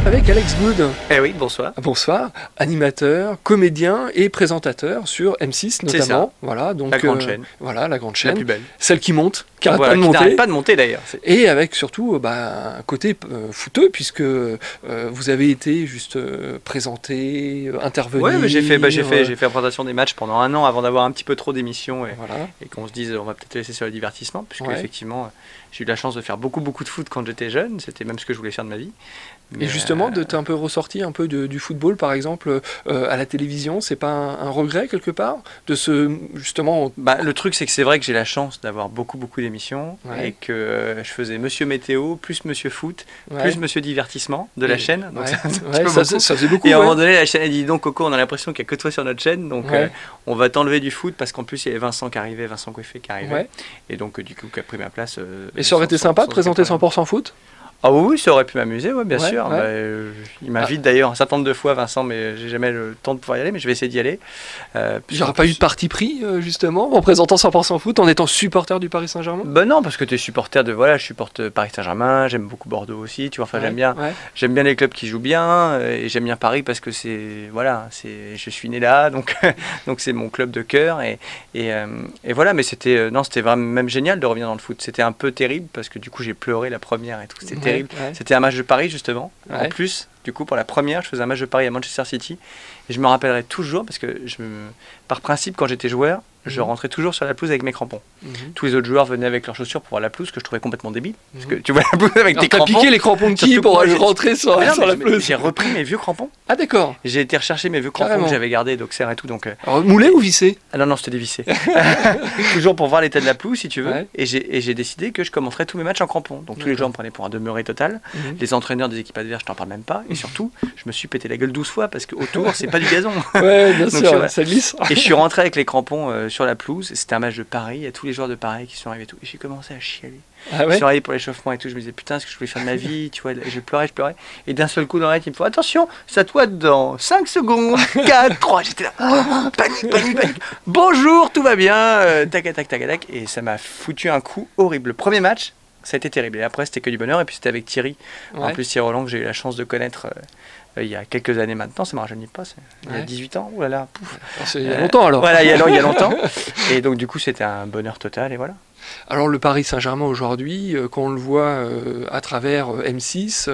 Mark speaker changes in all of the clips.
Speaker 1: Avec Alex Good.
Speaker 2: Eh oui, bonsoir.
Speaker 1: Bonsoir, animateur, comédien et présentateur sur M6 notamment. Voilà, donc
Speaker 2: la grande chaîne.
Speaker 1: Voilà, la grande chaîne.
Speaker 2: La plus belle.
Speaker 1: Celle qui monte, qui
Speaker 2: voilà, n'arrête pas de monter d'ailleurs.
Speaker 1: Et avec surtout un côté footeux, puisque vous avez été juste présenté, intervenu.
Speaker 2: Oui, mais j'ai fait la présentation des matchs pendant 1 an avant d'avoir un petit peu trop d'émissions et qu'on se dise on va peut-être laisser sur le divertissement, puisque effectivement j'ai eu la chance de faire beaucoup de foot quand j'étais jeune, c'était même ce que je voulais faire de ma vie.
Speaker 1: Mais et justement, de t'es un peu ressorti un peu du football, par exemple, à la télévision, c'est pas un regret quelque part de ce justement.
Speaker 2: Le truc, c'est que c'est vrai que j'ai la chance d'avoir beaucoup d'émissions et que je faisais Monsieur Météo, plus Monsieur Foot, plus Monsieur Divertissement de la chaîne. Donc
Speaker 1: ça faisait beaucoup.
Speaker 2: Et à un moment donné, la chaîne a dit donc Coco, on a l'impression qu'il n'y a que toi sur notre chaîne, donc on va t'enlever du foot parce qu'en plus il y avait Vincent Coiffé qui arrivait, et donc du coup qui a pris ma place.
Speaker 1: Et ça aurait été sympa de présenter 100% foot.
Speaker 2: Ah oui, ça aurait pu m'amuser, bien sûr. Il m'invite d'ailleurs un certain nombre de fois, Vincent, mais j'ai jamais le temps de pouvoir y aller, mais je vais essayer d'y aller.
Speaker 1: Il n'y aura pas eu de parti pris, justement, en présentant 100% foot, en étant supporter du Paris Saint-Germain?
Speaker 2: Non, parce que tu es supporter je supporte Paris Saint-Germain, j'aime beaucoup Bordeaux aussi, tu vois, j'aime bien les clubs qui jouent bien, et j'aime bien Paris parce que je suis né là, donc c'est mon club de cœur, et voilà, mais c'était vraiment même génial de revenir dans le foot. C'était un peu terrible, parce que du coup j'ai pleuré la première et tout, c'était terrible. C'était un match de Paris justement. En plus, du coup, pour la première, je faisais un match de Paris à Manchester City. Et je me rappellerai toujours, parce que par principe, quand j'étais joueur, je rentrais toujours sur la pelouse avec mes crampons. Tous les autres joueurs venaient avec leurs chaussures pour voir la pelouse, que je trouvais complètement débile. Parce que tu vois la pelouse avec tes crampons.
Speaker 1: T'as piqué les crampons de qui pour rentrer sur la pelouse?
Speaker 2: J'ai repris mes vieux crampons.
Speaker 1: Ah d'accord.
Speaker 2: J'ai été rechercher mes vieux crampons que j'avais gardés d'Auxerre et tout.
Speaker 1: Alors, moulés ou vissés?
Speaker 2: Ah non, c'était dévissé. Toujours pour voir l'état de la pelouse, si tu veux. Et j'ai décidé que je commencerais tous mes matchs en crampons. Donc tous les joueurs me prenaient pour un demeuré total. Les entraîneurs des équipes adverses, je t'en parle même pas. Et surtout, je me suis pété la gueule 12 fois parce qu'autour, c'est pas du gazon.
Speaker 1: Ouais, bien sûr, ça glisse.
Speaker 2: Et je suis rentré avec les crampons sur la pelouse. C'était un match de Paris. Il y a tous les joueurs de Paris qui sont arrivés et tout. Et j'ai commencé à chialer. Je suis arrivé pour l'échauffement et tout. Je me disais, putain, ce que je voulais faire de ma vie. Tu vois, je pleurais. Et d'un seul coup, dans la tête, il me faut attention, ça toi dans 5 secondes. 4, 3. J'étais là. Panique. Bonjour, tout va bien. Tac. Et ça m'a foutu un coup horrible. Le premier match, ça a été terrible. Et après, c'était que du bonheur. Et puis, c'était avec Thierry. En plus, Thierry Roland, que j'ai eu la chance de connaître. Il y a quelques années maintenant, ça ne me rajeunit pas, il y a 18 ans, oulala, pouf.
Speaker 1: Il y a longtemps alors.
Speaker 2: Voilà, il y a longtemps. Et donc du coup, c'était un bonheur total, et voilà.
Speaker 1: Alors le Paris Saint-Germain aujourd'hui, quand on le voit à travers M6,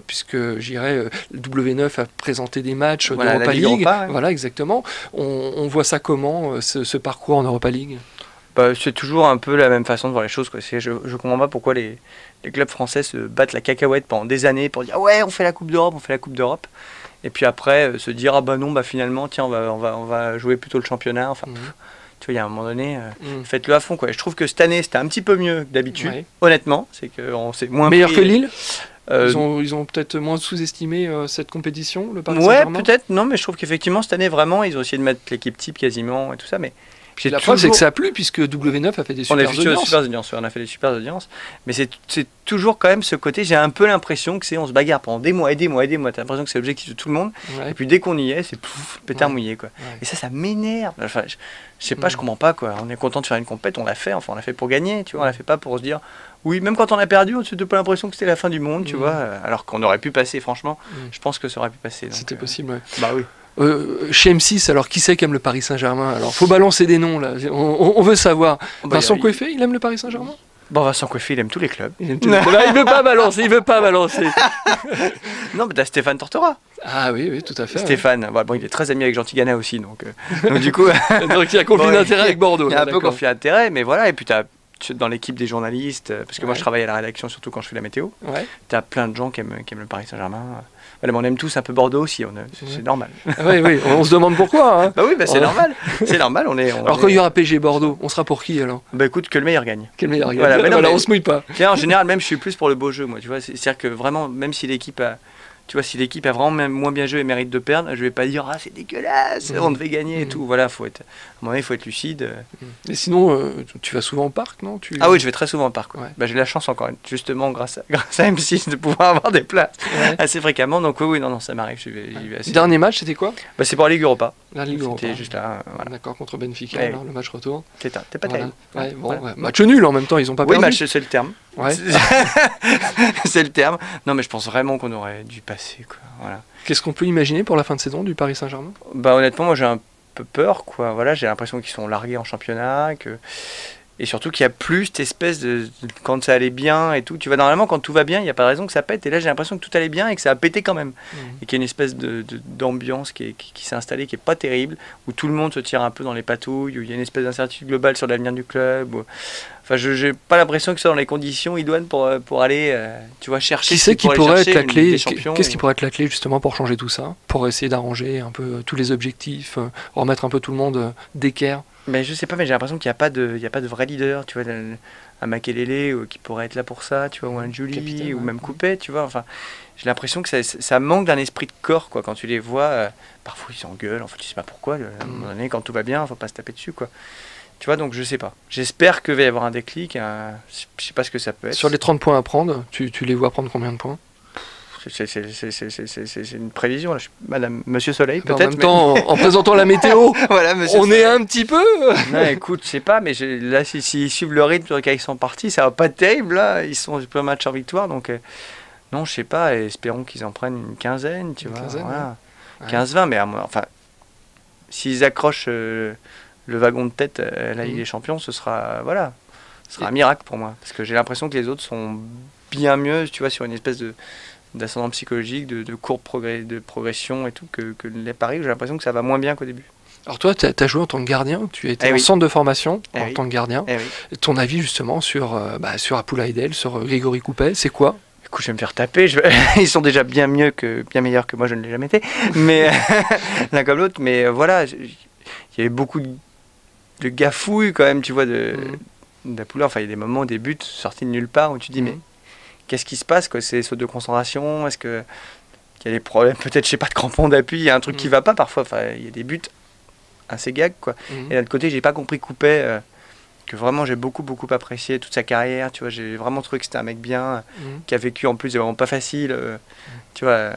Speaker 1: puisque j'irais, le W9 a présenté des matchs d'Europa League,
Speaker 2: Europa,
Speaker 1: voilà exactement, on voit ça comment, ce parcours en Europa League?
Speaker 2: C'est toujours un peu la même façon de voir les choses, quoi. Je ne comprends pas pourquoi les clubs français se battent la cacahuète pendant des années pour dire ouais, on fait la Coupe d'Europe, et puis après se dire finalement tiens on va jouer plutôt le championnat. Tu vois, il y a un moment donné, faites-le à fond, quoi. Et je trouve que cette année c'était un petit peu mieux que d'habitude, honnêtement, c'est qu'on s'est moins
Speaker 1: meilleur que Lille. Ils ont peut-être moins sous-estimé cette compétition, le Paris Saint-Germain.
Speaker 2: Ouais, peut-être. Non, mais je trouve qu'effectivement cette année vraiment ils ont essayé de mettre l'équipe type quasiment et tout ça, mais
Speaker 1: la preuve, c'est que ça a plu, puisque W9 a fait des super audiences.
Speaker 2: On a fait des super audiences. Mais c'est toujours quand même ce côté, j'ai un peu l'impression que on se bagarre pendant des mois. T'as l'impression que c'est l'objectif de tout le monde. Et puis dès qu'on y est, c'est pétard mouillé, quoi. Et ça m'énerve. Enfin, je sais pas, je comprends pas, quoi. On est content de faire une compète, on l'a fait. Enfin, on l'a fait pour gagner, tu vois. On l'a fait pas pour se dire, oui, même quand on a perdu, on n'a pas l'impression que c'était la fin du monde, tu vois. Alors qu'on aurait pu passer, franchement. Je pense que ça aurait pu passer.
Speaker 1: C'était possible, ouais.
Speaker 2: Bah oui.
Speaker 1: Chez M6, alors qui c'est qui aime le Paris Saint-Germain? Alors faut balancer des noms là, on veut savoir. Vincent Coiffé, il aime le Paris Saint-Germain?
Speaker 2: Vincent Coiffé, il aime tous les clubs.
Speaker 1: Il veut pas balancer,
Speaker 2: Non, mais t'as Stéphane Tortora.
Speaker 1: Ah oui, tout à fait.
Speaker 2: Stéphane, il est très ami avec Jean Tigana aussi, donc du coup.
Speaker 1: Donc il y a conflit d'intérêt avec Bordeaux.
Speaker 2: Il y a un peu conflit d'intérêt, mais voilà, et puis t'as dans l'équipe des journalistes, parce que moi je travaille à la rédaction, surtout quand je fais la météo, t'as plein de gens qui aiment le Paris Saint-Germain. Voilà, on aime tous un peu Bordeaux aussi, c'est normal.
Speaker 1: Oui, on se demande pourquoi. Hein.
Speaker 2: C'est normal. C'est normal.
Speaker 1: Quand il y aura PG Bordeaux, on sera pour qui alors?
Speaker 2: Écoute, que le meilleur gagne.
Speaker 1: On se mouille pas.
Speaker 2: En général, même je suis plus pour le beau jeu, moi. Tu vois, c'est-à-dire que vraiment, même si l'équipe a. Tu vois, si l'équipe a vraiment moins bien joué et mérite de perdre, je vais pas dire c'est dégueulasse, on devait gagner et tout. Voilà, à un moment donné, il faut être lucide.
Speaker 1: Mais sinon, tu vas souvent au parc, non?
Speaker 2: Ah oui, je vais très souvent au parc. J'ai la chance encore, justement, grâce à M6, de pouvoir avoir des places assez fréquemment. Donc oui, non, ça m'arrive. J'y vais assez.
Speaker 1: Dernier match, c'était quoi?
Speaker 2: C'est pour la Ligue Europa.
Speaker 1: La Ligue Europa.
Speaker 2: C'était juste là. Voilà.
Speaker 1: D'accord, contre Benfica, alors, le match retour.
Speaker 2: T'es pas terrible.
Speaker 1: Ouais, bon, ouais. Match nul en même temps, ils n'ont pas perdu.
Speaker 2: Oui, match, c'est le terme.
Speaker 1: Ouais.
Speaker 2: C'est le terme. Non, mais je pense vraiment qu'on aurait dû passer, quoi. Voilà.
Speaker 1: Qu'est-ce qu'on peut imaginer pour la fin de saison du Paris Saint-Germain?
Speaker 2: Bah honnêtement, moi j'ai un peu peur, quoi. Voilà, j'ai l'impression qu'ils sont largués en championnat, et surtout qu'il n'y a plus cette espèce quand ça allait bien et tout. Tu vois, normalement, quand tout va bien, il n'y a pas de raison que ça pète. Et là, j'ai l'impression que tout allait bien et que ça a pété quand même. Et qu'il y a une espèce d'ambiance qui s'est installée, qui n'est pas terrible, où tout le monde se tire un peu dans les patouilles, où il y a une espèce d'incertitude globale sur l'avenir du club. Enfin, je n'ai pas l'impression que ce soit dans les conditions idoines pour aller, tu vois, chercher.
Speaker 1: Qui c'est qui pourrait être la clé? Qu'est-ce qui pourrait être la clé justement pour changer tout ça, pour essayer d'arranger un peu tous les objectifs, remettre un peu tout le monde d'équerre?
Speaker 2: Mais je sais pas, mais j'ai l'impression qu'il n'y a pas de vrai leader, tu vois, un Makelele qui pourrait être là pour ça, tu vois, ou un Julie, ou même Coupé, tu vois. Enfin, j'ai l'impression que ça manque d'un esprit de corps, quoi. Quand tu les vois, parfois ils s'engueulent, en fait, tu sais pas pourquoi. À un moment donné, quand tout va bien, faut pas se taper dessus, quoi. Tu vois, donc je sais pas. J'espère qu'il va y avoir un déclic. Je sais pas ce que ça peut être.
Speaker 1: Sur les 30 points à prendre, tu les vois prendre combien de points?
Speaker 2: C'est une prévision, là. Monsieur Soleil, peut-être.
Speaker 1: En même temps, en présentant la météo,
Speaker 2: voilà, on
Speaker 1: Soleil. Est un petit peu.
Speaker 2: Non, écoute, je sais pas, mais là, s'ils suivent le rythme sur lequel ils sont partis, ça va pas être terrible, là. Ils sont plein match en victoire, donc non, je sais pas. Espérons qu'ils en prennent une quinzaine, tu vois. Voilà. Ouais. 15-20, mais enfin, s'ils accrochent le wagon de tête à la Ligue des Champions, ce sera un miracle pour moi, parce que j'ai l'impression que les autres sont bien mieux, tu vois, sur une espèce d'ascendant psychologique, de courbe de progression et tout, que les Paris. J'ai l'impression que ça va moins bien qu'au début.
Speaker 1: Alors toi, tu as joué en tant que gardien, tu étais en centre de formation en tant que gardien. Ton avis justement sur Abdoulaye Aidel, sur Grégory Coupet, c'est quoi?
Speaker 2: Écoute, je vais me faire taper. Ils sont déjà bien meilleurs que moi, je ne l'ai jamais été. Mais l'un comme l'autre. Mais voilà, il y avait beaucoup de gafouilles quand même, tu vois, d'Apoula. Enfin, il y a des moments, des buts sortis de nulle part où tu te dis, mais qu'est-ce qui se passe, quoi? C'est saut de concentration? Est-ce qu'il y a des problèmes, peut-être, je sais pas, de crampons d'appui? Il y a un truc qui va pas parfois. Enfin, il y a des buts assez gags, quoi. Et d'un autre côté, j'ai pas compris Coupet, que vraiment j'ai beaucoup apprécié toute sa carrière. Tu vois, j'ai vraiment trouvé que c'était un mec bien, qui a vécu en plus, c'est vraiment pas facile. Tu vois,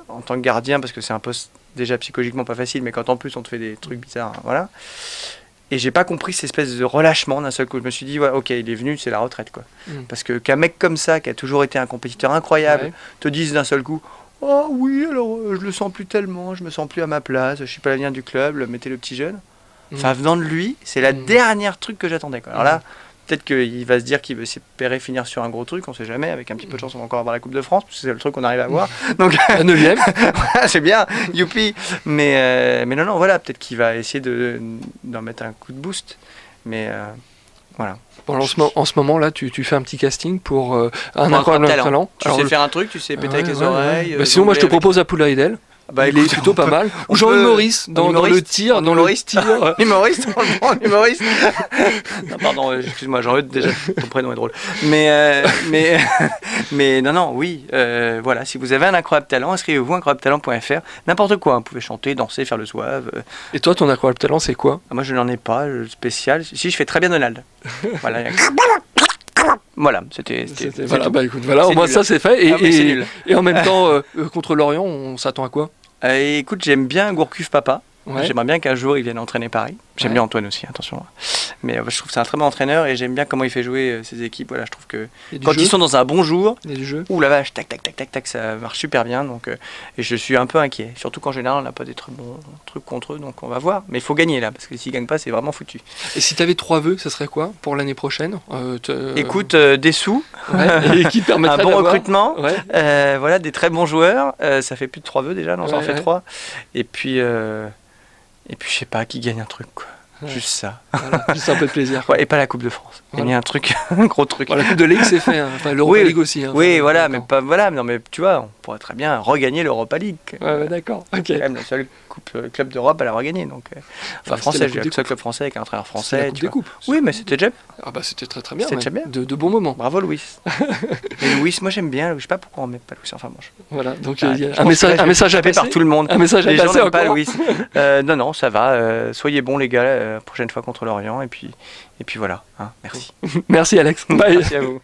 Speaker 2: en tant que gardien, parce que c'est un poste déjà psychologiquement pas facile, mais quand en plus on te fait des trucs bizarres, voilà. Et j'ai pas compris cette espèce de relâchement d'un seul coup. Je me suis dit, ouais, ok, il est venu, c'est la retraite, quoi. Parce qu'un mec comme ça, qui a toujours été un compétiteur incroyable, te dise d'un seul coup, oh oui, alors je le sens plus tellement, je me sens plus à ma place, je suis pas l'avenir du club, mettez le petit jeune. Enfin, venant de lui, c'est la dernière truc que j'attendais, quoi. Alors là, peut-être qu'il va se dire qu'il veut espérer finir sur un gros truc, on sait jamais, avec un petit peu de chance, on va encore avoir la Coupe de France, parce que c'est le truc qu'on arrive à avoir. Donc,
Speaker 1: la 9e.
Speaker 2: Voilà, c'est bien, youpi. Mais non, voilà, peut-être qu'il va essayer d'en mettre un coup de boost. Mais voilà.
Speaker 1: Bon, en ce moment, là, tu fais un petit casting pour un incroyable talent.
Speaker 2: Tu sais faire un truc, tu sais péter avec les oreilles.
Speaker 1: Sinon, moi, je te propose Abdoulaye Aidel. Bah, il est plutôt pas mal. Ou Jean-Louis Maurice dans le tir.
Speaker 2: Humoriste. Non, pardon, excuse-moi, Jean-Louis, déjà, ton prénom est drôle. Mais non, oui. Voilà, si vous avez un incroyable talent, inscrivez-vous à incroyabletalent.fr. N'importe quoi, vous pouvez chanter, danser, faire le zouave.
Speaker 1: Et toi, ton incroyable talent, c'est quoi?
Speaker 2: Moi, je n'en ai pas, spécial. Si, je fais très bien Donald. Voilà. Voilà, c'était
Speaker 1: voilà, bah écoute, voilà, au moins ça c'est fait. Et en même temps, contre Lorient, on s'attend à quoi?
Speaker 2: Écoute, j'aime bien Gourcuff Papa. Ouais. J'aimerais bien qu'un jour il vienne entraîner Paris. J'aime bien Antoine aussi, attention. Mais je trouve que c'est un très bon entraîneur et j'aime bien comment il fait jouer ses équipes. Voilà, je trouve que quand ils sont dans un bon jour, ouh la vache, tac, ça marche super bien. Donc, et je suis un peu inquiet. Surtout qu'en général, on n'a pas des très bons trucs contre eux, donc on va voir. Mais il faut gagner là, parce que s'ils ne gagnent pas, c'est vraiment foutu.
Speaker 1: Et si tu avais 3 vœux, ça serait quoi pour l'année prochaine?
Speaker 2: Écoute, des sous, et qui un bon recrutement, voilà, des très bons joueurs. Ça fait plus de 3 vœux déjà, non, ça en fait 3. Et puis, je sais pas, qui gagne un truc, quoi. Juste ça.
Speaker 1: Voilà, juste un peu de plaisir.
Speaker 2: Ouais, et pas la Coupe de France. Gagner un truc, un gros truc.
Speaker 1: Bon, la Coupe de Ligue, c'est fait. Enfin, l'Europa League aussi.
Speaker 2: Oui, voilà, mais pas, voilà, non, mais tu vois, on pourrait très bien regagner l'Europa League.
Speaker 1: Ouais, d'accord.
Speaker 2: C'est quand même la seule club d'Europe à l'avoir gagné. Donc, enfin, français, le seul club français avec un entraîneur français.
Speaker 1: La coupe des coupes.
Speaker 2: Oui, mais c'était déjà.
Speaker 1: Ah bah c'était très bien.
Speaker 2: C'était déjà bien.
Speaker 1: De bons moments.
Speaker 2: Bravo Louis. Et Louis, moi j'aime bien. Je sais pas pourquoi on met pas Louis. Enfin bon.
Speaker 1: Voilà. Donc il y a un message à passer
Speaker 2: par tout le monde.
Speaker 1: Un message à passer
Speaker 2: encore. Pas Louis. Non, ça va. Soyez bons les gars. Prochaine fois contre l'Orient. Et puis voilà. Hein, merci.
Speaker 1: Merci Alex. Bye.
Speaker 2: Merci à vous.